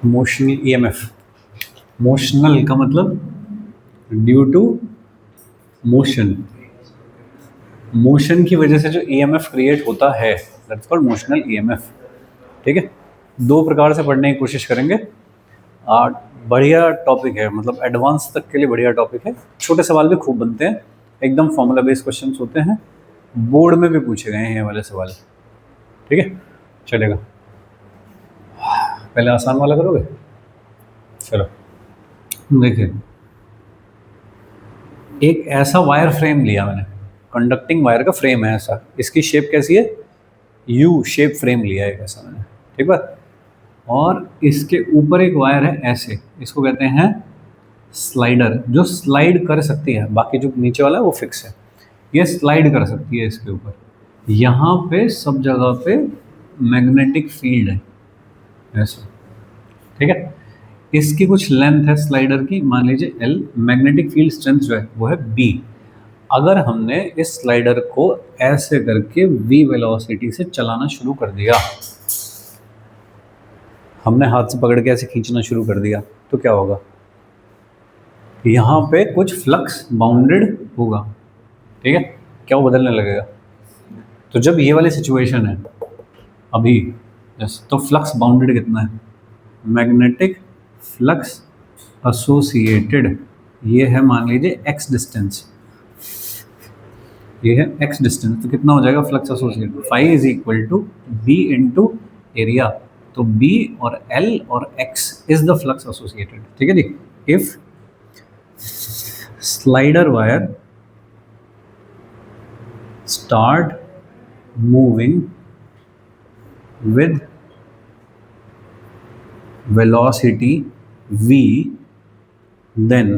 Motional EMF, motional का मतलब due to motion, motion की वजह से जो ईएमएफ क्रिएट होता है दैट्स कॉल्ड मोशनल ईएमएफ। ठीक है, दो प्रकार से पढ़ने की कोशिश करेंगे। बढ़िया टॉपिक है, मतलब एडवांस तक के लिए बढ़िया टॉपिक है। छोटे सवाल भी खूब बनते हैं, एकदम फॉर्मूला बेस्ड क्वेश्चन होते हैं, बोर्ड में भी पूछे गए हैं ये वाले सवाल। ठीक है, चलेगा। पहले आसान वाला करोगे? चलो देखिए, एक ऐसा वायर फ्रेम लिया मैंने, कंडक्टिंग वायर का फ्रेम है ऐसा, इसकी शेप कैसी है? यू शेप फ्रेम लिया है ऐसा मैंने, ठीक बात। और इसके ऊपर एक वायर है ऐसे, इसको कहते हैं स्लाइडर, जो स्लाइड कर सकती है, बाकी जो नीचे वाला है वो फिक्स है, ये स्लाइड कर सकती है इसके ऊपर। यहाँ पे सब जगह पे मैग्नेटिक फील्ड है ऐसा, ठीक है। इसकी कुछ लेंथ है स्लाइडर की, मान लीजिए L, मैग्नेटिक फील्ड स्ट्रेंथ जो है वो है B। अगर हमने इस स्लाइडर को ऐसे करके V वेलोसिटी से चलाना शुरू कर दिया, हमने हाथ से पकड़ के ऐसे खींचना शुरू कर दिया, तो क्या होगा? यहाँ पे कुछ फ्लक्स बाउंडेड होगा, ठीक है। क्या वो बदलने लगेगा? तो जब ये वाली सिचुएशन है अभी, तो फ्लक्स बाउंडेड कितना है? मैग्नेटिक फ्लक्स एसोसिएटेड, ये है मान लीजिए x डिस्टेंस, ये है x डिस्टेंस, तो कितना हो जाएगा flux associated? Phi is equal to B into area. तो b और l और x is the flux associated, ठीक है जी। If slider wire start moving with velocity v, then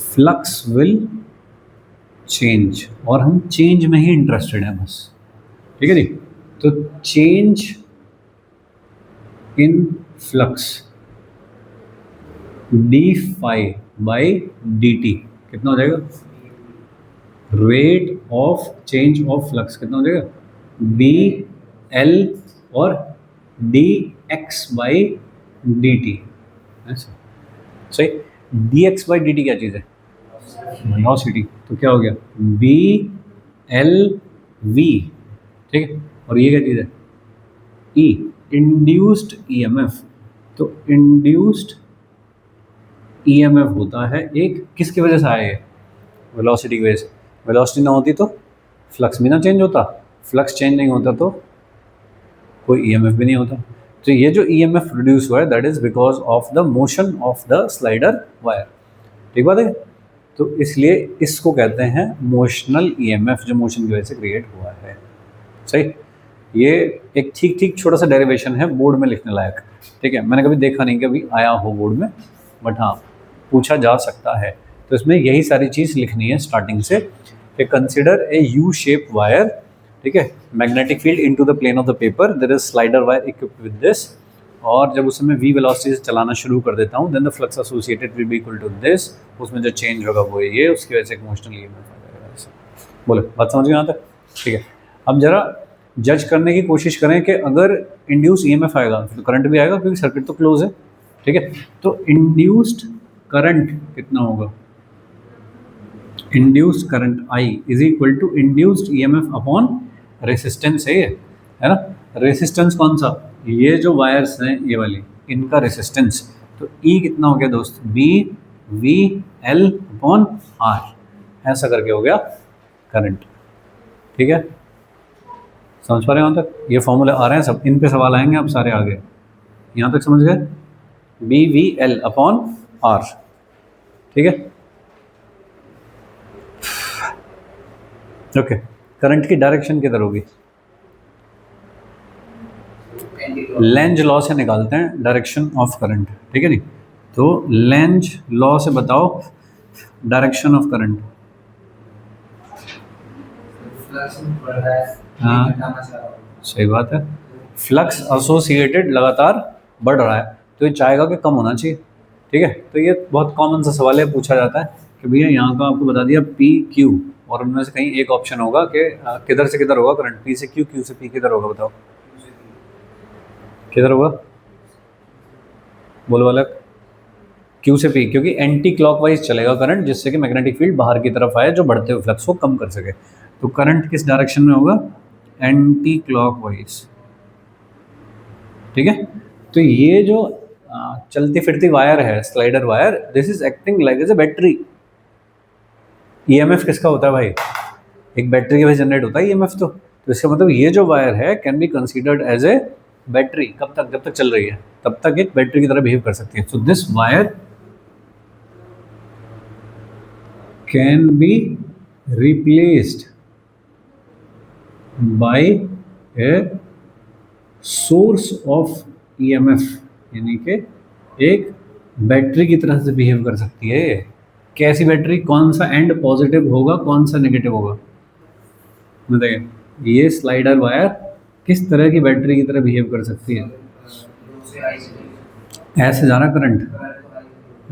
flux will change। और हम चेंज में ही इंटरेस्टेड हैं बस, ठीक है जी। तो change in flux D phi by D T कितना हो जाएगा? Rate of change of flux कितना हो जाएगा? बी एल और D X by D T, सही। D X by D T क्या चीज़ है? वेलोसिटी। तो क्या हो गया? बी एल वी, ठीक है। और ये क्या चीज़ है? ई, इंड्यूस्ड ईएमएफ। तो इंड्यूस्ड ईएमएफ होता है एक, किसकी वजह से आया ये? वेलोसिटी की वजह से। वेलोसिटी ना होती तो फ्लक्स भी ना चेंज होता, फ्लक्स चेंज नहीं होता तो कोई ईएमएफ भी नहीं होता। तो ये जो ईएमएफ प्रोड्यूस हुआ है that is because of the motion of the slider wire, ठीक बात है। तो इसलिए इसको कहते हैं मोशनल ईएमएफ, जो मोशन की वजह से क्रिएट हुआ है, सही। ये एक ठीक ठीक छोटा सा डेरिवेशन है, बोर्ड में लिखने लायक, ठीक है। मैंने कभी देखा नहीं कि अभी आया हो बोर्ड में, बट हाँ पूछा जा सकता है। तो इसमें यही सारी चीज़ लिखनी है स्टार्टिंग से कि consider a U shape wire, ठीक है, magnetic field into the plane of the paper, there is slider wire equipped with this. और जब उसमें v वेलोसिटी से चलाना शुरू कर देता हूँ, then the flux associated will be equal to this. उसमें जो चेंज होगा वो ये, उसकी वजह से एक मोशनल ईएमएफ आ जाएगा ऐसा। बोले, बात समझ गए यहाँ तक? ठीक है। अब जरा जज करने की कोशिश करें कि अगर इंड्यूस ईएमएफ आएगा तो करंट भी आएगा, क्योंकि सर्किट तो क्लोज है, ठीक है। तो इंड्यूस्ड करंट कितना होगा? Induced current I is equal to induced EMF upon resistance है ना। रेसिस्टेंस कौन सा? ये जो वायर्स हैं ये वाली, इनका रेसिस्टेंस। तो E कितना हो गया दोस्त? B V L upon R, ऐसा करके हो गया करंट, ठीक है। समझ पा रहे हैं यहाँ तक? ये फॉर्मूले आ रहे हैं सब, इन पे सवाल आएंगे, अब सारे आगे। यहाँ तक समझ गए? B V L upon R, ठीक है। ओके, करंट की डायरेक्शन किधर होगी? लेंज लॉ से निकालते हैं डायरेक्शन ऑफ करंट, ठीक है नहीं। तो लेंज लॉ से बताओ डायरेक्शन ऑफ करंट। हाँ सही बात है, फ्लक्स एसोसिएटेड लगातार बढ़ रहा है, तो ये चाहेगा कि कम होना चाहिए, ठीक है। तो ये बहुत कॉमन सा सवाल है, पूछा जाता है कि भैया यहाँ का आपको बता दिया पी क्यू, और उनमें से कहीं एक ऑप्शन होगा कि किधर से किधर होगा करंट, पी से क्यू, क्यू से पी, किधर होगा बताओ? किधर होगा? बोलो वाला क्यू से पी, क्योंकि एंटी क्लॉकवाइज चलेगा करंट, जिससे कि मैग्नेटिक फील्ड बाहर की तरफ आए जो बढ़ते हुए फ्लक्स को कम कर सके। तो करंट किस डायरेक्शन में होगा? Anti clockwise. ठीक है, तो ये जो चलती फिरती वायर है, slider wire, this is acting like as a battery. EMF किसका होता है भाई? एक बैटरी के वजह जनरेट होता है ईएमएफ। तो इसका मतलब ये जो वायर है can be considered as a battery. कब तक? जब तक चल रही है तब तक एक बैटरी की तरह बिहेव कर सकती है। So this wire can be replaced by a source of EMF, यानी कि एक बैटरी की तरह से बिहेव कर सकती है। कैसी बैटरी? कौन सा एंड पॉजिटिव होगा, कौन सा नेगेटिव होगा? बताइए, ये स्लाइडर वायर किस तरह की बैटरी की तरह बिहेव कर सकती है? ऐसे जा रहा करंट,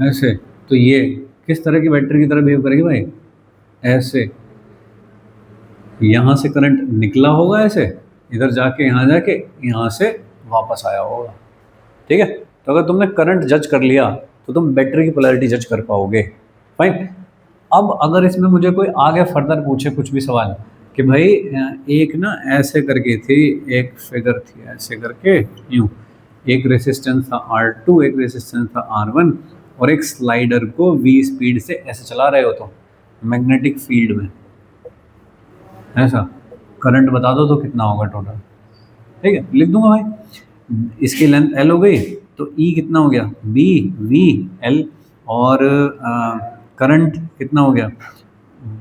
ऐसे, तो ये किस तरह की बैटरी की तरह बिहेव करेगी भाई? ऐसे, यहाँ से करंट निकला होगा ऐसे, इधर जाके यहाँ जाके यहाँ से वापस आया होगा। ठीक है, तो अगर तुमने करंट जज कर लिया तो तुम बैटरी की पोलैरिटी जज कर पाओगे। फाइन। अब अगर इसमें मुझे कोई आगे फर्दर पूछे कुछ भी सवाल कि भाई एक ना ऐसे करके थी, एक फिगर थी ऐसे करके यूँ, एक रेसिस्टेंस था R2, एक रेसिस्टेंस था R1, और एक स्लाइडर को V स्पीड से ऐसे चला रहे हो तो मैग्नेटिक फील्ड में ऐसा करंट बता दो तो कितना होगा टोटल। ठीक है, लिख दूंगा भाई। इसकी लेंथ L हो गई तो E कितना हो गया? B V L, और करंट कितना हो गया?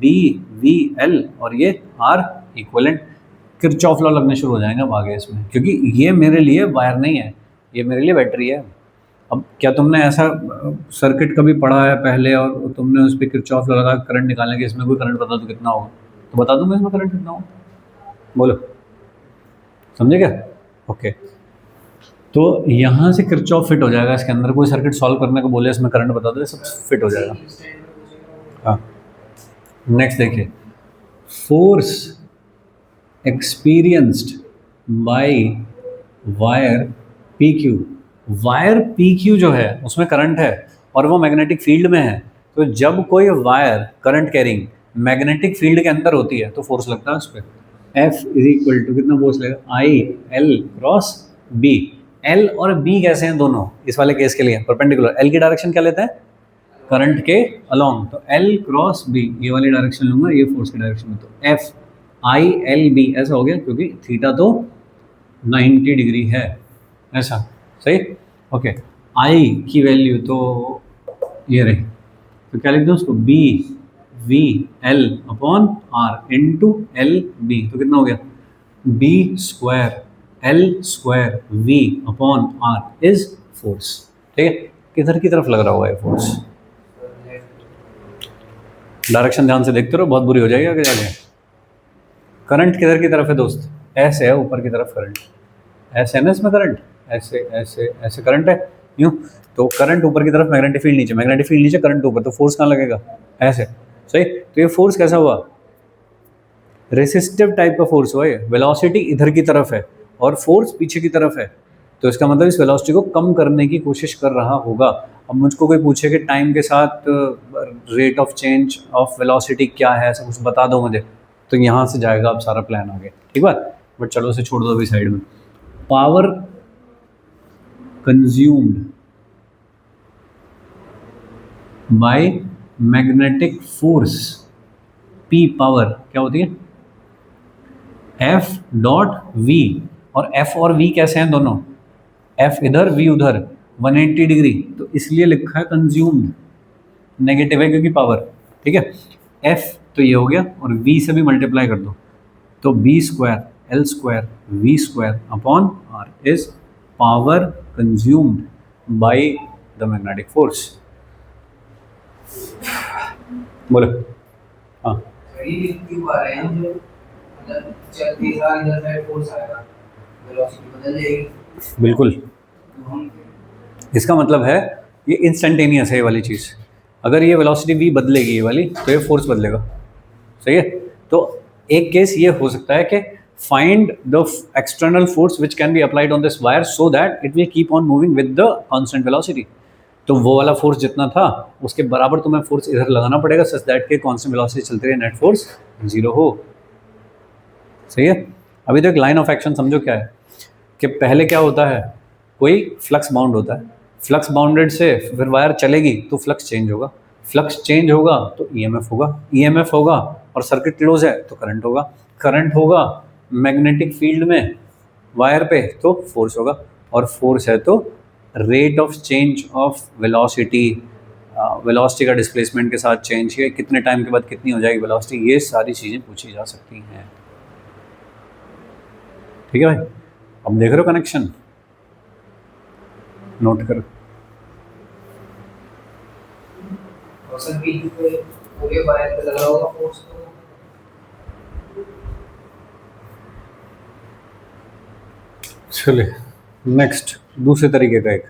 B V L, और ये R इक्वलेंट। किरचॉफ लॉ लगने शुरू हो जाएंगे अब आगे इसमें, क्योंकि ये मेरे लिए वायर नहीं है, ये मेरे लिए बैटरी है। अब क्या तुमने ऐसा सर्किट कभी पढ़ा है पहले और तुमने उस पर किरचॉफ लॉ लगा करंट निकालने के, इसमें कोई करंट बता दो कितना होगा? तो बता दूंगा इसमें करंट कितना होगा, बोलो, समझे क्या? ओके, तो यहाँ से किरचॉफ फिट हो जाएगा इसके अंदर। कोई सर्किट सॉल्व करने को बोले इसमें करंट बता दो, ये सब फिट हो जाएगा। हाँ, नेक्स्ट देखिए, force experienced by wire P Q. Wire P Q जो है उसमें करंट है और वो मैग्नेटिक फील्ड में है। तो जब कोई wire current carrying magnetic field के अंदर होती है तो फोर्स लगता है उस पर। F इज इक्वल टू कितना फोर्स लगेगा? I L cross B. L और बी कैसे हैं दोनों? इस वाले केस के लिए परपेंडिकुलर। एल की डायरेक्शन क्या लेते हैं? करंट के अलोंग, तो एल क्रॉस बी, ये वाली डायरेक्शन लूंगा, ये फोर्स की डायरेक्शन में। तो एफ आई एल बी ऐसा हो गया, क्योंकि थीटा तो 90 डिग्री है, ऐसा सही। ओके, आई की वैल्यू तो ये रही, तो क्या लिख दूँ उसको? B V L upon R into L B, तो कितना हो गया? B square L square V upon R is force. ठीक है, किधर की तरफ लग रहा होगा ये फोर्स? डायरेक्शन ध्यान से देखते रहो, बहुत बुरी हो जाएगी आगे जाके। करंट किधर की तरफ है दोस्त? ऐसे है, ऊपर की तरफ करंट, ऐसे है ना इसमें करंट, ऐसे ऐसे ऐसे करंट है यूँ। तो करंट ऊपर की तरफ, मैग्नेटिक फील्ड नीचे, मैग्नेटिक फील्ड नीचे, करंट ऊपर, तो फोर्स कहाँ लगेगा? ऐसे, सही। तो ये फोर्स कैसा हुआ? रेसिस्टिव टाइप का फोर्स हुआ। ये वेलोसिटी इधर की तरफ है और फोर्स पीछे की तरफ है, तो इसका मतलब इस वेलोसिटी को कम करने की कोशिश कर रहा होगा। अब मुझको कोई पूछे कि टाइम के साथ rate of change of velocity क्या है, ऐसा कुछ बता दो मुझे, तो यहाँ से जाएगा अब सारा प्लान आगे। ठीक बात, बट चलो उसे छोड़ दो अभी साइड में। Power consumed by magnetic force P power क्या होती है? F डॉट V, और F और V कैसे हैं दोनों? F इधर V उधर, 180 डिग्री, तो इसलिए लिखा है कंज्यूम्ड, नेगेटिव है क्योंकि पावर। ठीक है, F तो ये हो गया और V से भी मल्टीप्लाई कर दो, तो B square L square V square upon R is power consumed by the magnetic force. बोलो। हाँ, बिल्कुल, इसका मतलब है ये इंस्टेंटेनियस है ये वाली चीज़। अगर ये वेलोसिटी v बदलेगी ये वाली, तो ये फोर्स बदलेगा, सही है। तो एक केस ये हो सकता है कि find the external force which can be applied on this wire so that it will keep on moving with the constant velocity. तो वो वाला फोर्स जितना था उसके बराबर तुम्हें फोर्स इधर लगाना पड़ेगा सच दैट के कांस्टेंट वेलोसिटी चलती रहे, नेट फोर्स 0 हो. सही है. अभी तो एक लाइन ऑफ एक्शन समझो क्या है कि पहले क्या होता है, कोई फ्लक्स बाउंड होता है, फ्लक्स बाउंडेड से फिर वायर चलेगी तो फ्लक्स चेंज होगा, फ्लक्स चेंज होगा तो ईएमएफ होगा, ईएमएफ होगा और सर्किट क्लोज है तो करंट होगा, करंट होगा मैग्नेटिक फील्ड में वायर पे तो फोर्स होगा, और फोर्स है तो rate of change of velocity, velocity का डिस्प्लेसमेंट के साथ चेंज है, कितने टाइम के बाद कितनी हो जाएगी वेलोसिटी, ये सारी चीज़ें पूछी जा सकती हैं. ठीक है भाई. अब देख रहे हो कनेक्शन, नोट करो. चलिए नेक्स्ट दूसरे तरीके का एक,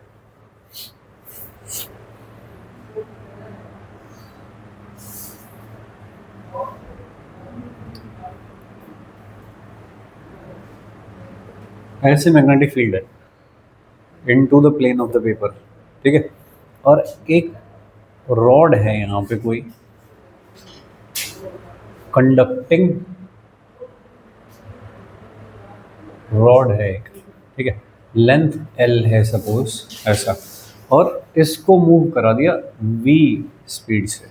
ऐसे मैग्नेटिक फील्ड है into the plane of the paper. ठीक है. और एक रॉड है यहाँ पे, कोई कंडक्टिंग रॉड है एक. ठीक है. लेंथ L है सपोज ऐसा, और इसको मूव करा दिया V स्पीड से.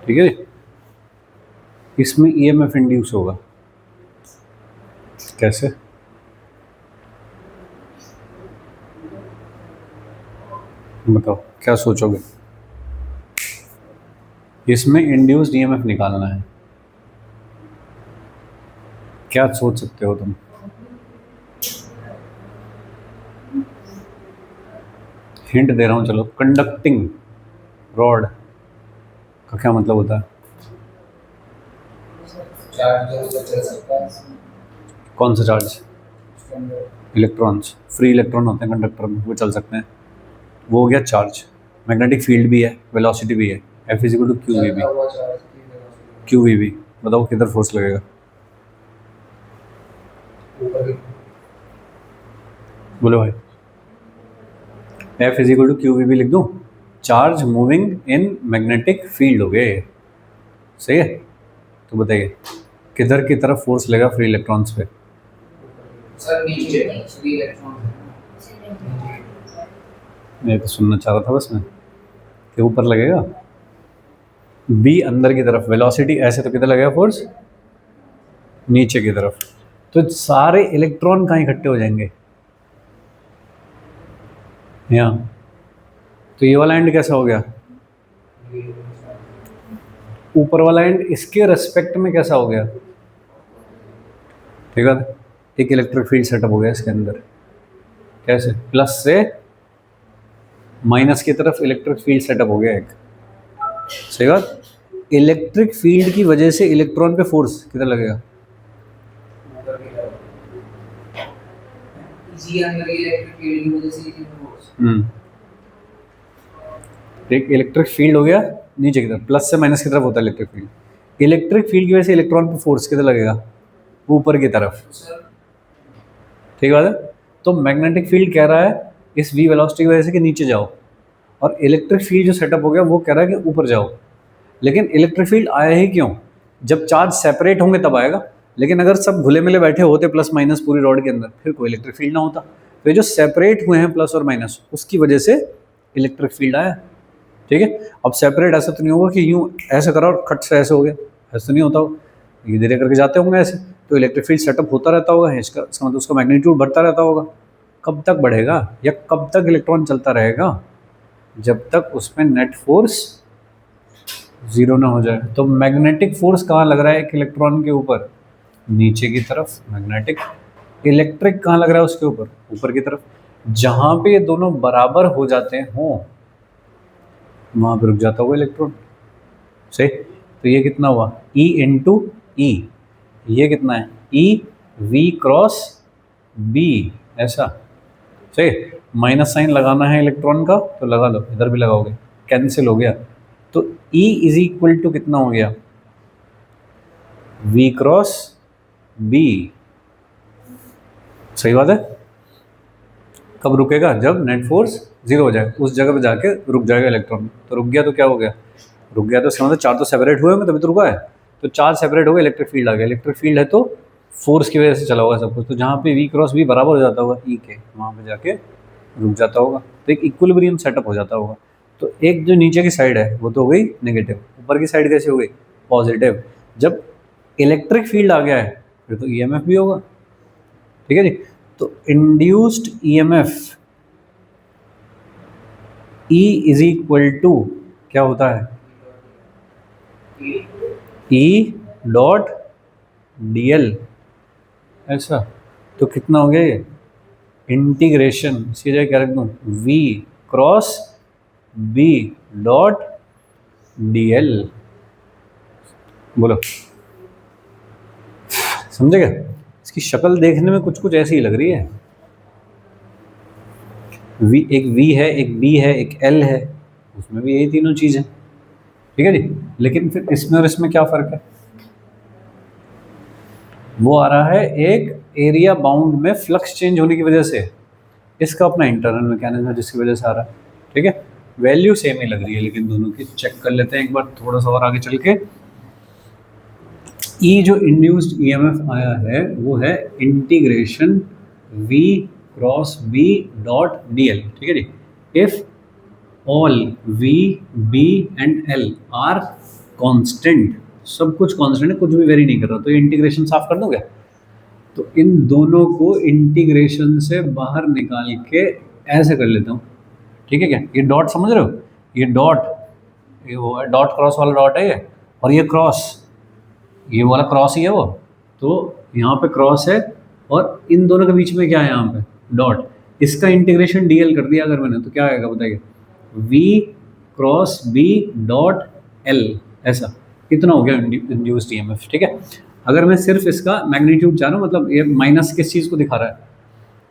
ठीक है. इसमें EMF इंड्यूस होगा. कैसे? बताओ क्या सोचोगे. इसमें इंड्यूस्ड ईएमएफ निकालना है, क्या सोच सकते हो तुम? हिंट दे रहा हूं चलो. कंडक्टिंग रॉड का क्या मतलब होता है? कौन सा चार्ज? इलेक्ट्रॉन्स. फ्री इलेक्ट्रॉन होते हैं कंडक्टर में, वो चल सकते हैं. वो हो गया चार्ज. मैग्नेटिक फील्ड भी है, वेलोसिटी भी है. F = QVB. QVB बताओ किधर फोर्स लगेगा? बोलो भाई. F = QVB लिख दूं. Charge moving in magnetic field हो गए. सही है. तो बताइए किधर की तरफ फोर्स लगेगा फ्री इलेक्ट्रॉन्स पे? सर नीचे फ्री इलेक्ट्रॉन. मैं तो सुनना चाह रहा था बस मैं कि ऊपर लगेगा. बी अंदर की तरफ, वेलोसिटी ऐसे तो किधर लगेगा फोर्स? नीचे की तरफ. तो सारे इलेक्ट्रॉन कहाँ इकट्ठे हो जाएंगे? यहाँ. तो ये वाला एंड कैसा हो गया? ऊपर वाला एंड इसके रेस्पेक्ट में कैसा हो गया? ठीक है. एक इलेक्ट्रिक फील्ड सेटअप हो गया इसके अंदर. कैसे? प्लस से माइनस की तरफ इलेक्ट्रिक फील्ड सेटअप हो गया एक. सही बात. इलेक्ट्रिक फील्ड की वजह से इलेक्ट्रॉन पे फोर्स किधर लगेगा? एक इलेक्ट्रिक फील्ड हो गया नीचे की तरफ, प्लस से माइनस की तरफ होता है इलेक्ट्रिक फील्ड. इलेक्ट्रिक फील्ड की वजह से इलेक्ट्रॉन पे फोर्स किधर लगेगा? ऊपर की तरफ. ठीक बात है. तो मैग्नेटिक फील्ड कह रहा है इस V वेलोसिटी की वजह से कि नीचे जाओ, और इलेक्ट्रिक फील्ड जो सेटअप हो गया वो कह रहा है कि ऊपर जाओ. लेकिन इलेक्ट्रिक फील्ड आया ही क्यों? जब चार्ज सेपरेट होंगे तब आएगा. लेकिन अगर सब घुले मिले बैठे होते प्लस माइनस पूरी रॉड के अंदर, फिर कोई इलेक्ट्रिक फील्ड ना होता. तो ये जो सेपरेट हुए हैं प्लस और माइनस, उसकी वजह से इलेक्ट्रिक फील्ड आया. ठीक है. अब सेपरेट ऐसा तो नहीं होगा कि यूँ ऐसे करा और खट से ऐसे हो गया, ऐसा नहीं होता होगा. धीरे धीरे करके जाते होंगे ऐसे, तो इलेक्ट्रिक फील्ड सेटअप होता रहता होगा. इसका मतलब उसका मैग्नीट्यूड बढ़ता रहता होगा. कब तक बढ़ेगा या कब तक इलेक्ट्रॉन चलता रहेगा? जब तक उसमें नेट फोर्स 0 ना हो जाए. तो मैग्नेटिक फोर्स कहाँ लग रहा है एक इलेक्ट्रॉन के ऊपर? नीचे की तरफ मैग्नेटिक. इलेक्ट्रिक कहाँ लग रहा है उसके ऊपर? ऊपर की तरफ. जहाँ पे ये दोनों बराबर हो जाते हों वहाँ पे रुक जाता होगा इलेक्ट्रॉन. सही. तो ये कितना हुआ? E × E. ये कितना है? EV × B. ऐसा. सही. माइनस साइन लगाना है इलेक्ट्रॉन का तो लगा लो, इधर भी लगाओगे, कैंसिल हो गया. तो E = कितना हो गया? V × B. सही बात है। कब रुकेगा? जब नेट फोर्स 0 हो जाए, उस जगह पे जाके रुक जाएगा इलेक्ट्रॉन। तो रुक गया तो क्या हो गया? रुक गया तो इसका मतलब चार्ज तो सेपरेट हुए होंगे तभी तो रुका है। तो चार्ज सेपरेट हो गया, इलेक्ट्रिक फील्ड आ गया। इलेक्ट्रिक फील्ड है तो फोर्स की वजह से चला होगा सब कुछ। तो जहाँ पे V क्रॉस B बराबर हो जाता होगा E के, वहाँ पे जाके रुक जाता होगा। तो एक इक्विलिब्रियम सेटअप हो जाता होगा। तो एक जो नीचे की साइड है वो तो हो गई नेगेटिव, ऊपर की साइड कैसे हो गई? पॉजिटिव। जब इलेक्ट्रिक फील्ड आ गया है फिर तो EMF भी होगा। ठीक है जी। तो induced EMF E is equal to क्या होता है? E dot DL। ऐसा तो कितना हो गया ये? इंटीग्रेशन, इसकी जगह क्या रख दूँ? V cross B dot DL। बोलो समझे क्या? इसकी शक्ल देखने में कुछ कुछ ऐसी ही लग रही है। एक V है, एक B है, एक L है, उसमें भी यही तीनों चीज़ है। ठीक है जी। लेकिन फिर इसमें और इसमें क्या फ़र्क है? वो आ रहा है एक एरिया बाउंड में फ्लक्स चेंज होने की वजह से, इसका अपना इंटरनल मैकेनिज्म है जिसकी वजह से आ रहा है। ठीक है। वैल्यू सेम ही लग रही है लेकिन दोनों की। चेक कर लेते हैं एक बार थोड़ा सा और आगे चल के। ई जो इंड्यूस्ड EMF आया है वो है integration V cross B dot DL। ठीक है जी। If all V B and L are constant, सब कुछ कांस्टेंट है, कुछ भी वेरी नहीं कर रहा, तो ये इंटीग्रेशन साफ कर दोगे। तो इन दोनों को इंटीग्रेशन से बाहर निकाल के ऐसे कर लेता हूँ। ठीक है क्या? ये डॉट समझ रहे हो? ये डॉट, ये वो है डॉट क्रॉस वाला डॉट है ये, और ये क्रॉस, ये वाला क्रॉस ही है वो। तो यहाँ पे क्रॉस है और इन दोनों के बीच में क्या है? यहाँ पे डॉट। इसका इंटीग्रेशन DL कर दिया अगर मैंने तो क्या आएगा बताइए? V cross B dot L। ऐसा कितना हो गया इंड्यूस्ड EMF। ठीक है। अगर मैं सिर्फ इसका मैग्नीट्यूड चाह रहा हूँ, मतलब ये माइनस किस चीज़ को दिखा रहा है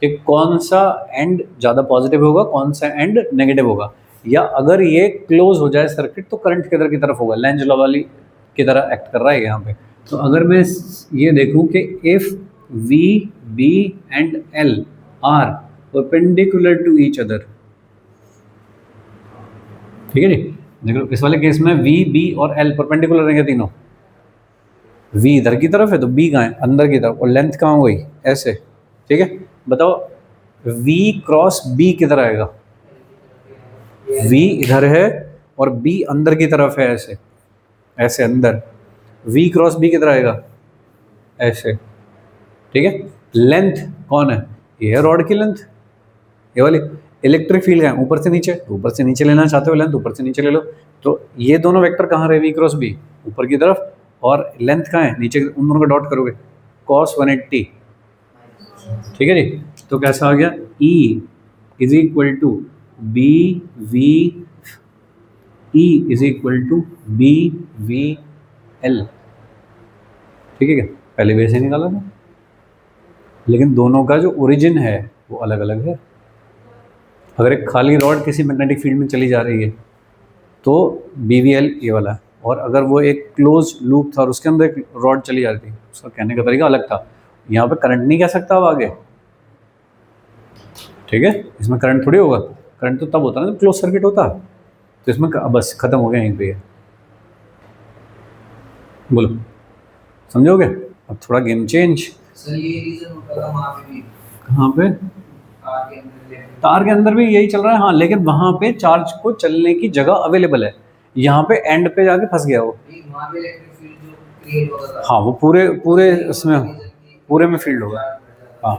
कि कौन सा एंड ज़्यादा पॉजिटिव होगा, कौन सा एंड नेगेटिव होगा, या अगर ये क्लोज हो जाए सर्किट तो करंट किधर की तरफ होगा, लेंज लॉ वाली की तरह एक्ट कर रहा है यहाँ पे। तो अगर मैं ये देखूँ कि if V B and L are perpendicular to each other. ठीक है जी। देखो इस वाले केस में V B और L परपेंडिकुलर रहेंगे तीनों। V इधर की तरफ है तो B कहाँ है? अंदर की तरफ। और लेंथ कहाँ हो गई? ऐसे। ठीक है। बताओ V क्रॉस B किधर आएगा? V इधर है और B अंदर की तरफ है, ऐसे ऐसे अंदर। V क्रॉस B किधर आएगा? ऐसे। ठीक है। लेंथ कौन है? ये है रॉड की लेंथ, ये वाली। इलेक्ट्रिक फील्ड है ऊपर से नीचे, तो ऊपर से नीचे लेना चाहते हो लेंथ, ऊपर से नीचे ले लो। तो ये दोनों वेक्टर कहाँ रहे? V क्रॉस B ऊपर की तरफ, और लेंथ कहाँ है? नीचे। उन दोनों का डॉट करोगे cos 180। ठीक है जी। तो कैसा आ गया? E is equal to B V, E is equal to BVL। ठीक है क्या? पहले भी ऐसे निकाला था, लेकिन दोनों का जो ओरिजिन है वो अलग अलग है। अगर एक खाली रॉड किसी मैग्नेटिक फील्ड में चली जा रही है तो BVL ये वाला है, और अगर वो एक क्लोज लूप था और उसके अंदर एक रॉड चली जा रही थी, उसका कहने का तरीका अलग था। यहाँ पे करंट नहीं कह सकता अब आगे। ठीक है। इसमें करंट थोड़ी होगा, करंट तो तब होता है ना जब क्लोज सर्किट होता। तो इसमें बस खत्म हो गया यहीं पे। बोलो समझोगे? अब थोड़ा गेम चेंज। सर ये रीजन होता था वहाँ पे भी, कहाँ पे? तार के अंदर भी यही चल रहा है। हाँ, लेकिन वहाँ पे चार्ज को चलने की जगह अवेलेबल है, यहाँ पे एंड पे जाके फंस गया वो। वहाँ पे इलेक्ट्रिक फील्ड जो क्रिएट होता था, हाँ, वो पूरे पूरे उसमें पूरे में फील्ड होगा। हाँ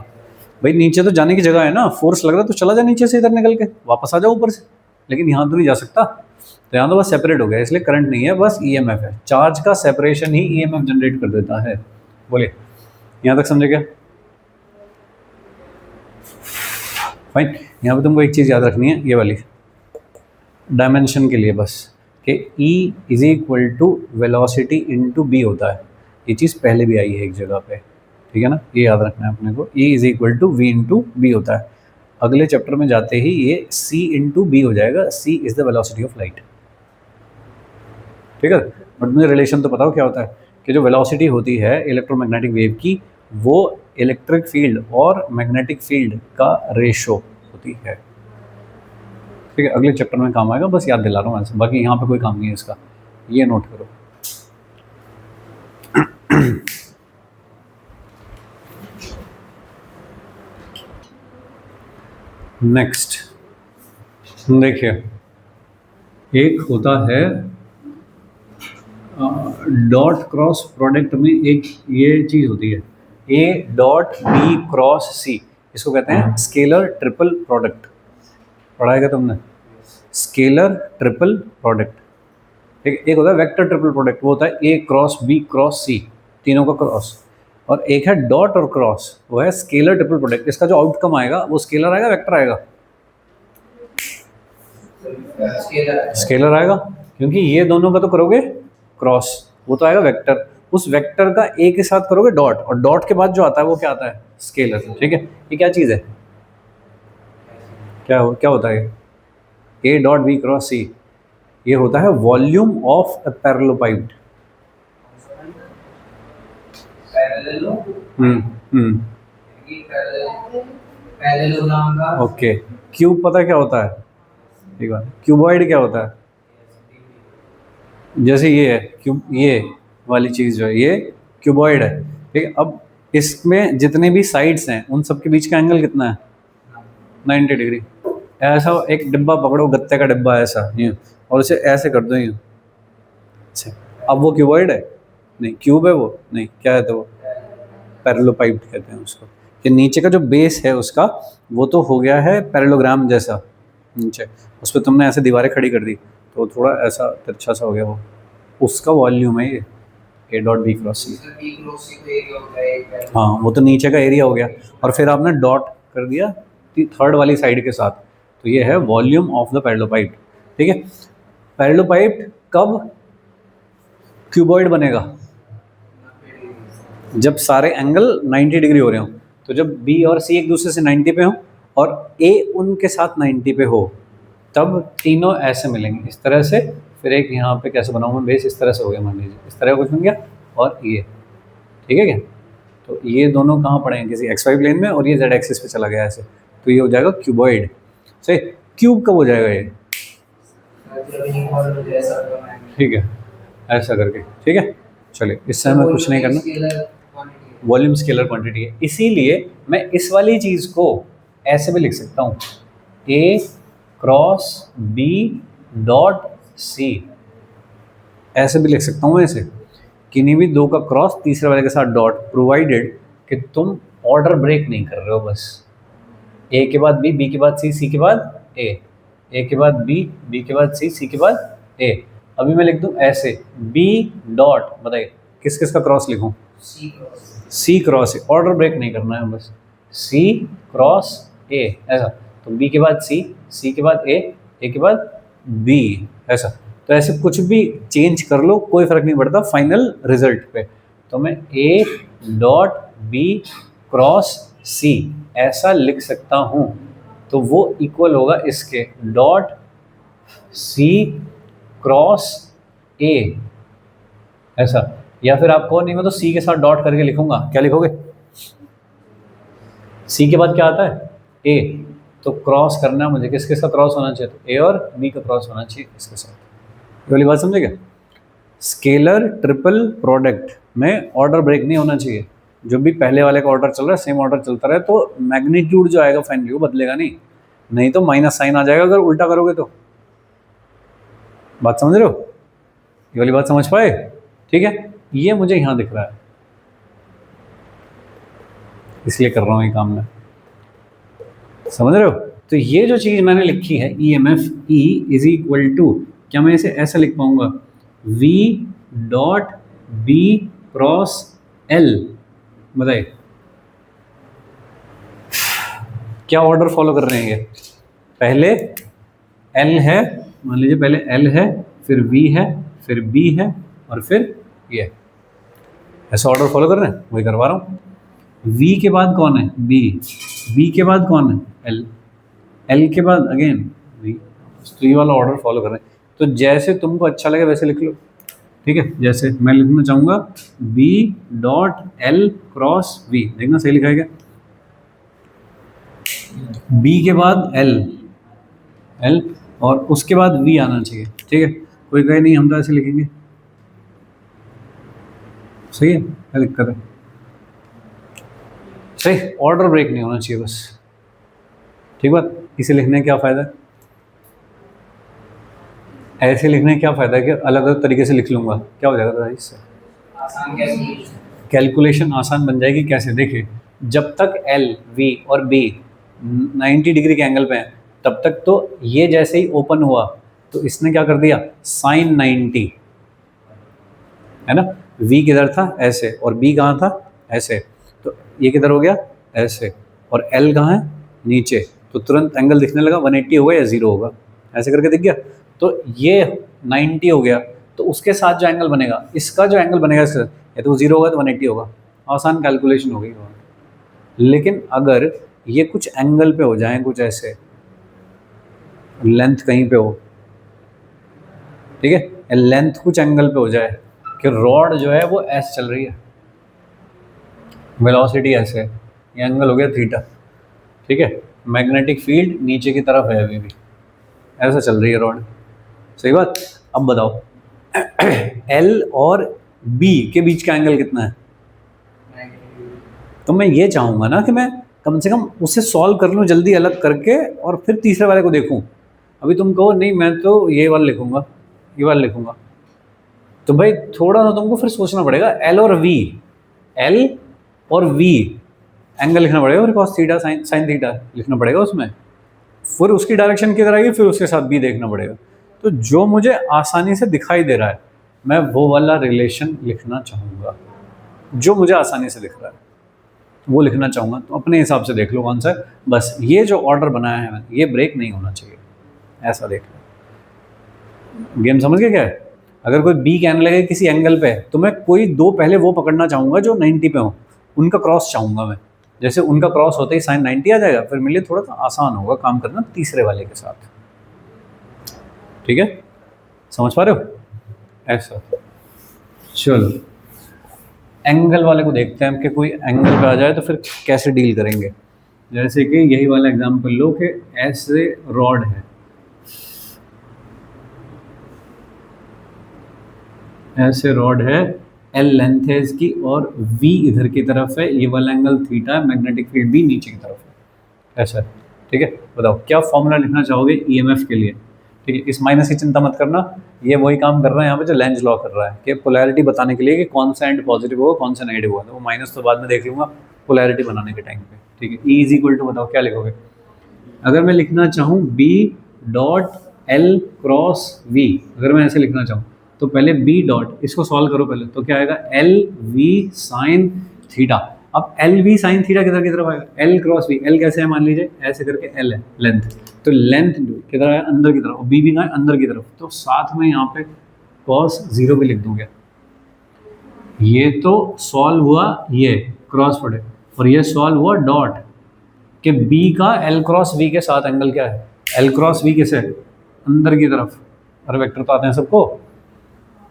भाई, नीचे तो जाने की जगह है ना, फोर्स लग रहा है तो चला जा नीचे से, इधर निकल के वापस आ जाओ ऊपर से। लेकिन यहाँ तो नहीं जा सकता, तो यहाँ तो बस सेपरेट हो गया, इसलिए करंट नहीं है, बस EMF है। चार्ज का सेपरेशन ही EMF जनरेट कर देता है। बोलिए यहाँ तक समझे क्या? फाइन। यहाँ पे तुमको एक चीज़ याद रखनी है, ये वाली डायमेंशन के लिए बस, कि E is equal to velocity into B होता है। ये चीज़ पहले भी आई है एक जगह पे, ठीक है ना? ये याद रखना है अपने को। E is equal to V into B होता है। अगले चैप्टर में जाते ही ये C इंटू B हो जाएगा। C is the velocity of light. ठीक है। बट मुझे रिलेशन तो पता हो क्या होता है, कि जो वेलोसिटी होती है इलेक्ट्रोमैग्नेटिक वेव की, वो इलेक्ट्रिक फील्ड और मैग्नेटिक फील्ड का रेशो होती है। ठीक है, अगले चैप्टर में काम आएगा, बस याद दिला रहा हूँ ऐसे, बाकी यहाँ पे कोई काम नहीं है इसका, ये नोट करो। नेक्स्ट देखिए, एक होता है डॉट क्रॉस प्रोडक्ट में एक ये चीज़ होती है ए डॉट बी क्रॉस सी, इसको कहते हैं स्केलर ट्रिपल प्रोडक्ट। पढ़ा है क्या तुमने? Scalar triple product. ठीक है, एक होता है वेक्टर ट्रिपल प्रोडक्ट, वो होता है ए क्रॉस बी क्रॉस सी, तीनों का क्रॉस। और एक है डॉट और क्रॉस, वो है स्केलर ट्रिपल प्रोडक्ट। इसका जो आउटकम आएगा वो स्केलर आएगा वेक्टर आएगा? स्केलर आएगा, क्योंकि ये दोनों का तो करोगे क्रॉस, वो तो आएगा वेक्टर। उस वेक्टर का ए के साथ करोगे डॉट, और डॉट के बाद जो आता है वो क्या आता है? स्केलर। ठीक है, ये क्या चीज़ है? क्या होता है? A dot B cross C, ये होता है volume of a parallelepiped. Okay, cube पता है क्या होता है? ठीक है, क्यूबॉइड क्या होता है? जैसे ये है क्यूब, ये वाली चीज़ जो है ये क्यूबॉइड है। ठीक है, अब इसमें जितने भी साइड्स हैं उन सब के बीच का एंगल कितना है? 90 डिग्री। ऐसा एक डिब्बा पकड़ो, गत्ते का डिब्बा ऐसा यूँ, और उसे ऐसे कर दो यूँ। अच्छा, अब वो क्यूबॉइड है? नहीं। क्यूब है वो? नहीं। क्या है? तो वो पैरेललोपाइड कहते हैं उसको। कि नीचे का जो बेस है उसका, वो तो हो गया है पैरेललोग्राम जैसा नीचे, उस पर तुमने ऐसे दीवारें खड़ी कर दी तो थोड़ा ऐसा तिरछा सा हो गया, वो उसका वॉल्यूम है ये ए डॉट बी क्रॉस सी। हाँ, वो तो नीचे का एरिया हो गया, और फिर आपने डॉट कर दिया थर्ड वाली साइड के साथ, तो ये है वॉल्यूम ऑफ द पैरेललोपाइड। ठीक है, पैरेललोपाइड कब क्यूबॉइड बनेगा? जब सारे एंगल 90 डिग्री हो रहे हो। तो जब बी और सी एक दूसरे से 90 पे हो और ए उनके साथ 90 पे हो, तब तीनों ऐसे मिलेंगे इस तरह से। फिर एक यहाँ पे कैसे बनाऊंगा बेस, इस तरह से हो गया, मान लीजिए इस तरह कुछ बन गया, और ये ठीक है क्या? तो ये दोनों कहाँ पड़े हैं? किसी एक्स वाई प्लेन में, और ये जेड एक्सिस पे चला गया ऐसे, तो ये हो जाएगा क्यूबॉइड। सही, क्यूब कब हो जाएगा ये? ठीक है, ऐसा करके। ठीक है, चलिए, इससे हमें कुछ नहीं करना, वॉल्यूम स्केलर क्वांटिटी है, इसीलिए मैं इस वाली चीज़ को ऐसे भी लिख सकता हूँ, ए क्रॉस बी डॉट सी, ऐसे भी लिख सकता हूँ ऐसे, किन्हीं भी दो का क्रॉस तीसरे वाले के साथ डॉट, प्रोवाइडेड कि तुम ऑर्डर ब्रेक नहीं कर रहे हो, बस ए के बाद बी के बाद सी के बाद ए के बाद बी के बाद सी के बाद ए। अभी मैं लिख दूँ ऐसे, बी डॉट, बताइए किस किस का क्रॉस लिखूँ? सी क्रॉस ए, ऑर्डर ब्रेक नहीं करना है बस, सी क्रॉस ए ऐसा। तो बी के बाद सी के बाद ए के बाद बी ऐसा। तो ऐसे कुछ भी चेंज कर लो, कोई फर्क नहीं पड़ता फाइनल रिजल्ट पे। तो मैं ए डॉट बी क्रॉस सी ऐसा लिख सकता हूँ, तो वो इक्वल होगा इसके डॉट सी क्रॉस ए ऐसा। या फिर आपको नहीं, मैं तो सी के साथ डॉट करके लिखूंगा, क्या लिखोगे? सी के बाद क्या आता है? ए, तो क्रॉस करना है मुझे, किस किस का क्रॉस होना चाहिए? तो ए और बी का क्रॉस होना चाहिए इसके साथ। ये वाली बात समझे क्या? स्केलर ट्रिपल प्रोडक्ट में ऑर्डर ब्रेक नहीं होना चाहिए। जो भी पहले वाले का ऑर्डर चल रहा है सेम ऑर्डर चलता रहे, तो मैग्नीट्यूड जो आएगा फाइनली वो बदलेगा नहीं तो माइनस साइन आ जाएगा अगर उल्टा करोगे तो। बात समझ रहे हो? ये वाली बात समझ पाए? ठीक है, ये मुझे यहाँ दिख रहा है इसलिए कर रहा हूँ ये काम में, समझ रहे हो? तो ये जो चीज़ मैंने लिखी है E M F E is equal to, क्या मैं इसे ऐसा लिख पाऊंगा? V dot B cross L. बताइए क्या ऑर्डर फॉलो कर रहे हैं ये? पहले L है, मान लीजिए पहले L है, फिर V है, फिर B है, और फिर ये, ऐसा ऑर्डर फॉलो कर रहे हैं, वही करवा रहा हूँ। V के बाद कौन है? B के बाद कौन है? L के बाद अगेन V। तो ये वाला ऑर्डर फॉलो कर रहे हैं। तो जैसे तुमको अच्छा लगे वैसे लिख लो, ठीक है, जैसे मैं लिखना चाहूँगा B dot L cross V, देखना सही लिखा है क्या? B के बाद L और उसके बाद V आना चाहिए, ठीक है। कोई कहे नहीं हम तो ऐसे लिखेंगे, सही है, क्या दिक्कत है? सही, ऑर्डर ब्रेक नहीं होना चाहिए बस, ठीक बात। इसे लिखने का क्या फ़ायदा है? ऐसे लिखने का क्या फ़ायदा है कि अलग अलग तरीके से लिख लूँगा, क्या हो जाएगा इससे? आसान कैसे? कैलकुलेशन आसान बन जाएगी। कैसे? देखिए, जब तक L, V और B 90 डिग्री के एंगल पे हैं तब तक तो ये जैसे ही ओपन हुआ तो इसने क्या कर दिया, साइन 90, है ना। V किधर था, ऐसे, और B कहाँ था, ऐसे, तो ये किधर हो गया, ऐसे, और L कहाँ है, नीचे, तो तुरंत एंगल दिखने लगा 180 होगा या 0 होगा, ऐसे करके दिख गया। तो ये 90 हो गया, तो उसके साथ जो एंगल बनेगा, इसका जो एंगल बनेगा इसका, या तो 0 होगा तो 180 होगा। आसान कैलकुलेशन हो गई। लेकिन अगर ये कुछ एंगल पे हो जाए, कुछ ऐसे, लेंथ कहीं पे हो, ठीक है, लेंथ कुछ एंगल पे हो जाए कि रॉड जो है वो ऐसे चल रही है, वेलोसिटी ऐसे है, ये एंगल हो गया थीटा, ठीक है, मैग्नेटिक फील्ड नीचे की तरफ है अभी भी, ऐसा चल रही है रॉड, सही बात। अब बताओ L और B के बीच का एंगल कितना है? तो मैं ये चाहूँगा ना कि मैं कम से कम उसे सॉल्व कर लूँ जल्दी अलग करके और फिर तीसरे वाले को देखूँ। अभी तुम कहो नहीं मैं तो ये वाला लिखूँगा, ये वाला लिखूँगा, तो भाई थोड़ा सा तुमको फिर सोचना पड़ेगा। L और V एंगल लिखना पड़ेगा, और कॉस थीटा साइन थीटा लिखना पड़ेगा उसमें, फिर उसकी डायरेक्शन किधर आएगी, फिर उसके साथ B देखना पड़ेगा। तो जो मुझे आसानी से दिखाई दे रहा है मैं वो वाला रिलेशन लिखना चाहूँगा, जो मुझे आसानी से दिख रहा है वो लिखना चाहूँगा। तो अपने हिसाब से देख लो कौन सा है, बस ये जो ऑर्डर बनाया है मैंने, ये ब्रेक नहीं होना चाहिए, ऐसा देख लो। गेम समझ गए क्या है? अगर कोई B कहने लगे किसी एंगल पे, तो मैं कोई दो पहले वो पकड़ना चाहूँगा जो 90 पे हो, उनका क्रॉस चाहूँगा मैं। जैसे उनका क्रॉस होते ही साइन 90 आ जाएगा, फिर मेरे लिए थोड़ा सा आसान होगा काम करना तीसरे वाले के साथ, ठीक है, समझ पा रहे हो? ऐसा। चलो एंगल वाले को देखते हैं कि कोई एंगल पे आ जाए तो फिर कैसे डील करेंगे। जैसे कि यही वाला एग्जांपल लो कि ऐसे रॉड है, ऐसे रॉड है, L लेंथ है इसकी और V इधर की तरफ है, ये वाला एंगल थीटा है, मैग्नेटिक फील्ड भी नीचे की तरफ है, ऐसा, ठीक है। बताओ क्या फॉर्मूला लिखना चाहोगे EMF के लिए? ठीक है, इस माइनस की चिंता मत करना, ये वही काम कर रहा है यहाँ पे जो लेंज लॉ कर रहा है कि पोलैरिटी बताने के लिए कि कौन सा एंड पॉजिटिव होगा कौन सा नेगेटिव होगा, तो वो माइनस तो बाद में देख लूँगा पोलैरिटी बनाने के टाइम पे, ठीक है। E इज इक्वल टू, बताओ क्या लिखोगे? अगर मैं लिखना चाहूँ B dot L cross V, अगर मैं ऐसे लिखना चाहूँ तो पहले B डॉट, इसको सॉल्व करो पहले, तो क्या आएगा L V साइन थीटा। अब L V साइन थीटा किधर की तरफ आएगा, L क्रॉस V, L कैसे है मान लीजिए ऐसे करके L है लेंथ, तो लेंथ किधर है, अंदर की तरफ, और B भी कहाँ है, अंदर की तरफ, तो साथ में यहाँ पे cos 0 भी लिख दूंगा। ये तो सॉल्व हुआ ये क्रॉस पड़े, और ये सॉल्व हुआ डॉट कि B का L क्रॉस V के साथ एंगल क्या है, L क्रॉस V किसे, अंदर की तरफ, अरे वेक्टर तो आते हैं सबको,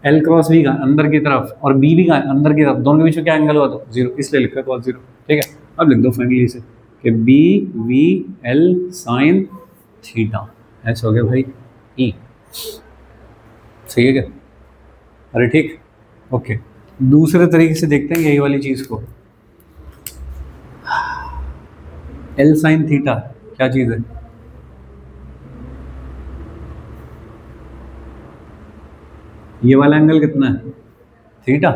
L क्रॉस V का अंदर की तरफ और B भी का अंदर की तरफ, दोनों के बीच में क्या एंगल हुआ, तो 0, इसलिए लिखा है cos 0, ठीक है। अब लिख दो फाइनली इसे कि B V L sine theta, ऐसा हो गया भाई E, सही है क्या? अरे ठीक, ओके। दूसरे तरीके से देखते हैं यही वाली चीज़ को, L साइन थीटा क्या चीज़ है, ये वाला एंगल कितना है, थीटा,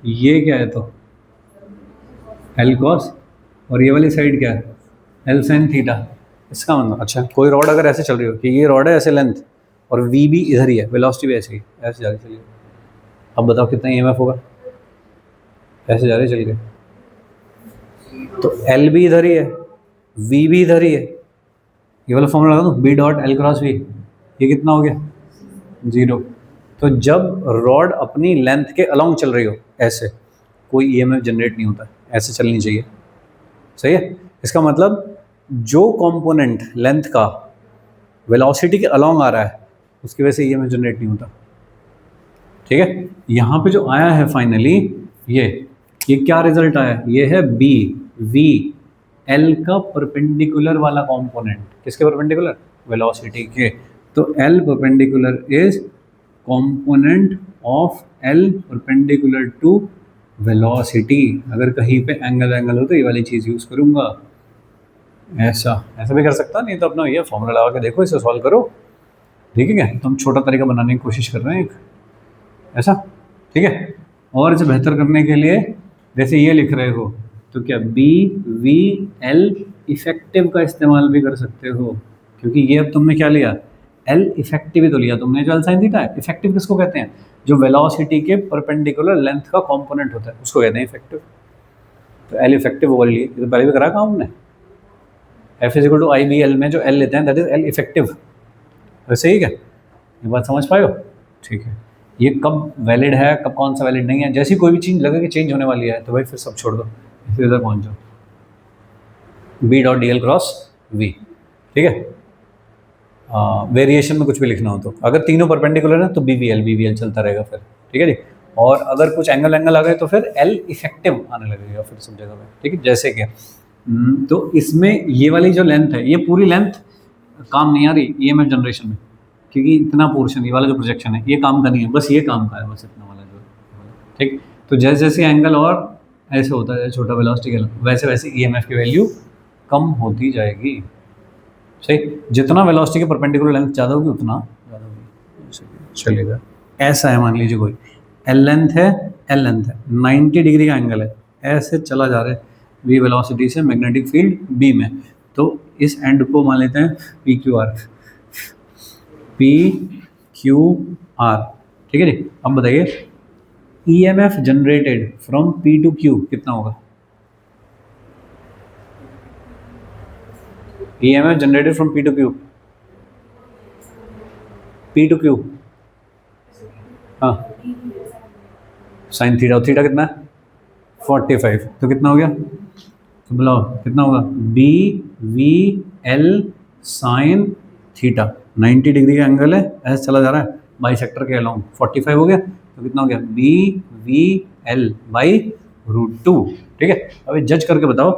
ये क्या है तो L cos, और ये वाली साइड क्या है, L sin थीटा। इसका मतलब, अच्छा कोई रॉड अगर ऐसे चल रही हो कि ये रॉड है ऐसे लेंथ और V भी इधर ही है, वेलोसिटी भी ऐसे ही ऐसे जा रही चलिए, अब बताओ कितना EMF होगा, ऐसे जा रही चल के, तो L भी इधर ही है V भी इधर ही है, ये वाला फॉर्मूला लगा दो B dot L cross V, ये कितना हो गया 0। तो जब रॉड अपनी लेंथ के अलोंग चल रही हो ऐसे, कोई EMF जनरेट नहीं होता, ऐसे चलनी चाहिए, सही है। इसका मतलब जो कंपोनेंट लेंथ का वेलोसिटी के अलोंग आ रहा है उसकी वजह से EMF जनरेट नहीं होता, ठीक है, यहाँ पे जो आया है फाइनली ये क्या रिजल्ट आया, ये है बी वी एल का परपेंडिकुलर वाला कंपोनेंट। किसके परपेंडिकुलर, वेलोसिटी के। तो L perpendicular is component of L perpendicular to velocity. अगर कहीं पे एंगल हो तो ये वाली चीज़ यूज़ करूँगा। ऐसा भी कर सकता, नहीं तो अपना ये फॉर्मूला लगा के देखो, इसे सॉल्व करो। ठीक है क्या, तो हम छोटा तरीका बनाने की कोशिश कर रहे हैं एक ऐसा। ठीक है, और इसे बेहतर करने के लिए जैसे ये लिख रहे हो तो क्या बी वी एल इफेक्टिव का इस्तेमाल भी कर सकते हो, क्योंकि ये अब तुमने क्या लिया, एल इफेक्टिव ही तो लिया तुमने, जो एल साइन थीटा है। इफेक्टिव किसको कहते हैं, जो वेलोसिटी के परपेंडिकुलर लेंथ का कंपोनेंट होता है उसको कहते हैं इफेक्टिव। तो एल इफेक्टिव वो लिए, ये तो पहले भी करा था हमने। F is equal to I B L में जो एल लेते हैं दैट इज एल इफेक्टिव। वैसे ही क्या, ये बात समझ पाए हो? ठीक है, ये कब वैलिड है कब कौन सा वैलिड नहीं है, जैसी कोई भी चीज़ लगे कि चेंज होने वाली है तो भाई फिर सब छोड़ दो, फिर इधर पहुँच जाओ B dot D L cross V. ठीक है, वेरिएशन में कुछ भी लिखना हो तो अगर तीनों परपेंडिकुलर है तो बी वी एल चलता रहेगा फिर। ठीक है जी, और अगर कुछ एंगल आ गए तो फिर एल इफेक्टिव आने लगेगा फिर सब जगह में। ठीक है, जैसे कि तो इसमें ये वाली जो लेंथ है ये पूरी लेंथ काम नहीं आ रही ईएमएफ जनरेशन में, क्योंकि इतना पोर्शन ये वाला जो प्रोजेक्शन है ये काम का नहीं है, बस ये काम का है, बस इतना वाला जो। ठीक, तो जैसे जैसे एंगल और ऐसे होता है छोटा वेलोसिटी का, वैसे वैसे ईएमएफ की वैल्यू कम होती जाएगी। सही, जितना वेलोसिटी के परपेंडिकुलर लेंथ ज़्यादा होगी उतना ज़्यादा होगी। चलेगा, ऐसा है मान लीजिए कोई एल लेंथ है 90 डिग्री का एंगल है, ऐसे चला जा रहा है वी वेलोसिटी से मैग्नेटिक फील्ड बी में। तो इस एंड को मान लेते हैं पी क्यू आर। ठीक है जी, अब बताइए EMF generated from P to Q कितना होगा? EMF generated from P to Q हाँ, साइन थीटा, थीटा कितना है 45, तो कितना हो गया, तो बुलाओ कितना होगा, B V L sine theta. 90 degree का एंगल है, ऐसे चला जा रहा है बाई सेक्टर के अलोंग, 45 हो गया, तो कितना हो गया बी वी एल बाई √2। ठीक है, अभी जज करके बताओ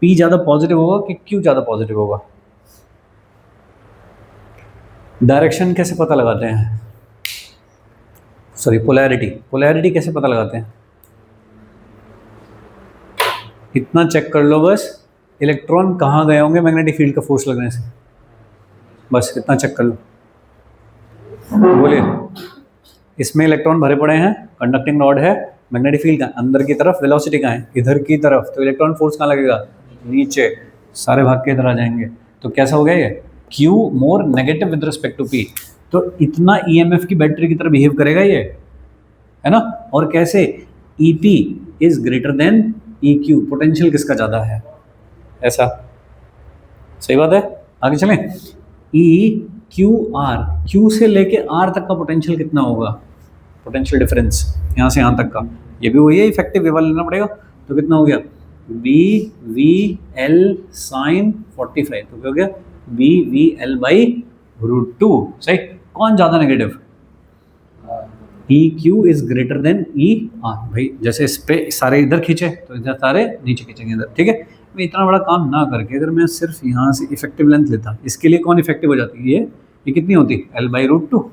पी ज़्यादा पॉजिटिव होगा कि क्यू ज़्यादा पॉजिटिव होगा? डायरेक्शन कैसे पता लगाते हैं, सॉरी पोलैरिटी कैसे पता लगाते हैं? इतना चेक कर लो बस, इलेक्ट्रॉन कहाँ गए होंगे मैग्नेटिक फील्ड का फोर्स लगने से, बस इतना चेक कर लो। बोलिए, इसमें इलेक्ट्रॉन भरे पड़े हैं, कंडक्टिंग रॉड है, मैग्नेटिक फील्ड का अंदर की तरफ, वेलोसिटी कहाँ है इधर की तरफ, तो इलेक्ट्रॉन फोर्स कहाँ लगेगा नीचे, सारे भाग के इधर आ जाएंगे। तो कैसा हो गया ये, Q more negative with respect to P। तो इतना ईएमएफ की बैटरी की तरह बिहेव करेगा ये, है ना। और कैसे, EP is greater than EQ, potential किसका ज़्यादा है, ऐसा। सही बात है, आगे चलें। EQR, Q से लेके R तक का पोटेंशियल कितना होगा, पोटेंशियल डिफरेंस यहाँ से यहाँ तक का, ये भी वही है इफेक्टिव वे वाला लेना पड़ेगा। तो कितना हो गया BVL साइन 45, तो क्या हो गया BVL बाई √2। सही, कौन ज़्यादा negative, EQ is greater than ER। भाई जैसे इस पे सारे इधर खींचे तो इधर सारे नीचे खींचेंगे इधर। ठीक है, मैं इतना बड़ा काम ना करके अगर मैं सिर्फ यहाँ से इफेक्टिव लेंथ लेता, इसके लिए कौन इफेक्टिव हो जाती है, ये कितनी होती L बाई √2,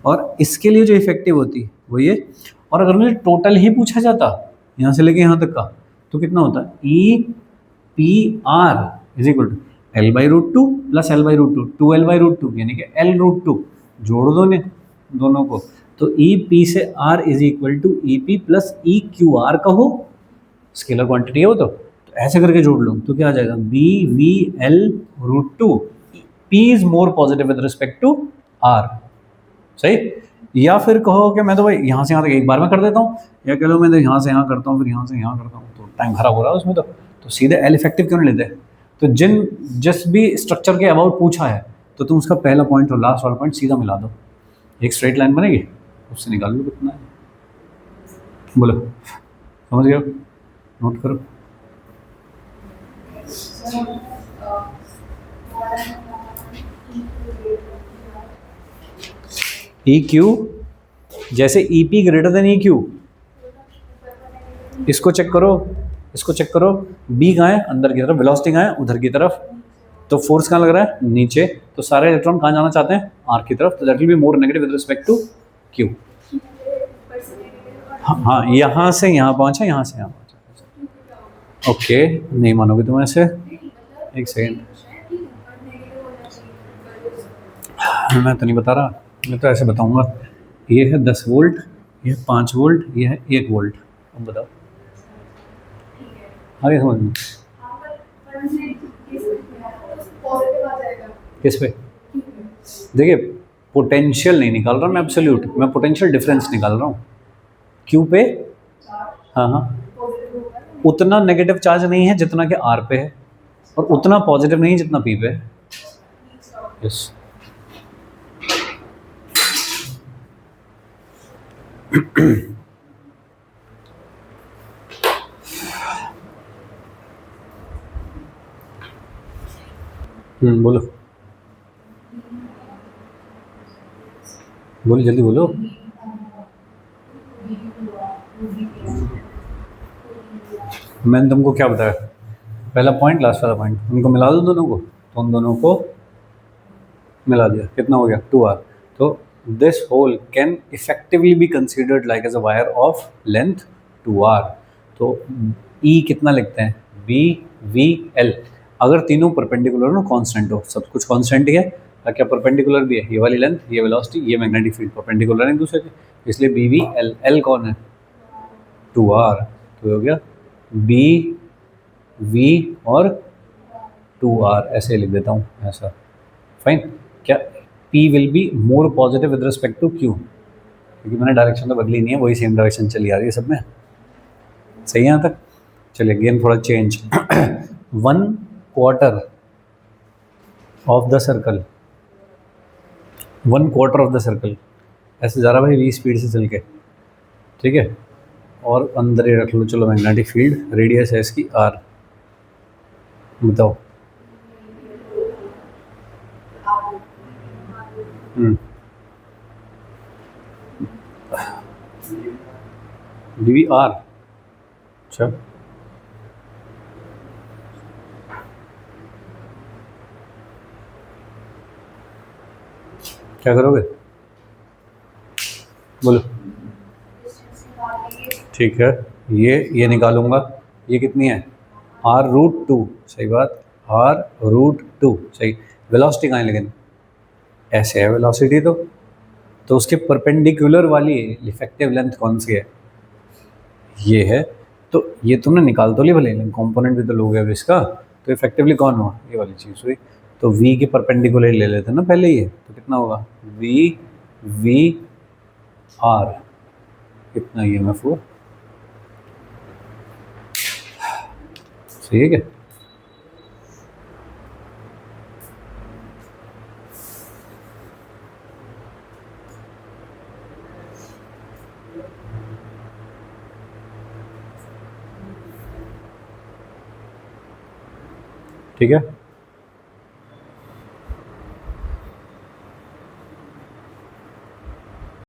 और इसके लिए जो इफेक्टिव होती वो ये। और अगर मुझे टोटल ही पूछा जाता यहाँ से लेके यहाँ तक का, तो कितना होता EPR is equal to L by √2 plus L by √2, 2L by √2 यानी कि L√2, जोड़ दो ने दोनों को, तो EP से R is equal to EP plus EQR का हो, स्केलर क्वांटिटी है वो, तो ऐसे करके जोड़ लो तो क्या आ जाएगा BVL √2, P is more positive with respect to R। सही, या फिर कहो कि मैं तो भाई यहाँ से यहाँ तक एक बार में कर देता हूँ, या कह लो मैं तो यहाँ से यहाँ करता हूँ फिर यहाँ से यहाँ करता हूँ, तो टाइम खराब हो रहा है उसमें। तो सीधे L इफेक्टिव क्यों नहीं लेते? तो जिस भी स्ट्रक्चर के अबाउट पूछा है तो तुम उसका पहला पॉइंट और लास्ट वाला पॉइंट सीधा मिला दो, एक स्ट्रेट लाइन बनेगी, उससे निकाल लो कितना है। बोलो, समझ गए, नोट करो। EQ जैसे EP ग्रेटर देन EQ, इसको चेक करो, इसको चेक करो, B कहाँ है, अंदर की तरफ, वेलोसिटी कहाँ है, उधर की तरफ, तो फोर्स कहाँ लग रहा है, नीचे, तो सारे इलेक्ट्रॉन कहाँ जाना चाहते हैं, R की तरफ, तो that will be more negative with respect to Q। हाँ, यहाँ से यहाँ पहुँचा, यहाँ से यहाँ पहुँचा। ओके, नहीं मानोगे तुम ऐसे, एक सेकेंड, मैं तो नहीं बता रहा, मैं तो ऐसे बताऊंगा, ये है 10 वोल्ट, ये है 5 वोल्ट, ये है 1 वोल्ट, अब बताओ आगे समझ में किस पे? देखिए, पोटेंशियल नहीं निकाल रहा मैं एब्सोल्यूट, मैं पोटेंशियल डिफरेंस निकाल रहा हूँ। क्यू पे, हाँ हाँ, उतना नेगेटिव चार्ज नहीं है जितना कि आर पे है, और उतना पॉजिटिव नहीं जितना पी पे है। यस, बोलो बोलो, जल्दी बोलो। मैंने तुमको क्या बताया, पहला पॉइंट, लास्ट वाला पॉइंट, उनको मिला दो दोनों को, तो उन दोनों को मिला दिया, कितना हो गया, 2R। तो this whole can effectively be considered like as a wire of length 2R। तो E कितना लिखते हैं, BVL, अगर तीनों परपेंडिकुलर हो, कांस्टेंट हो, सब कुछ कांस्टेंट ही है, क्या परपेंडिकुलर भी है, ये वाली लेंथ, ये वेलोसिटी, ये मैग्नेटिक फील्ड परपेंडिकुलर है एक दूसरे के, इसलिए BVL, L कौन है, 2R, तो हो गया BV और 2R, ऐसे लिख देता हूँ ऐसा, फाइन। क्या P will be more positive with respect to Q, क्योंकि मैंने डायरेक्शन तो बदली नहीं है, वही सेम डायरेक्शन चली आ रही है सब में, सही है यहाँ तक। चलिए गेम थोड़ा change. 1/4 of the circle, 1/4 of the circle ऐसे जा रहा भाई V स्पीड से चल के, ठीक है, और अंदर ही रख लो, चलो मैग्नेटिक फील्ड, रेडियस है इसकी R, बताओ। DVR, अच्छा, क्या करोगे, बोलो। ठीक है, ये निकालूंगा, ये कितनी है, R√2, सही बात, R√2, सही। वेलोसिटी कहाँ है लेकिन, ऐसे है वेलोसिटी, तो उसके परपेंडिकुलर वाली इफेक्टिव लेंथ कौन सी है, ये है। तो ये तुमने निकाल तो ली भले, कंपोनेंट भी तो लोगे अब इसका, तो इफेक्टिवली कौन हुआ, ये वाली चीज़ हुई। तो V के परपेंडिकुलर ले लेते हैं ना पहले, ये तो कितना होगा, VVR, कितना EMF हुआ, सही है क्या? ठीक है,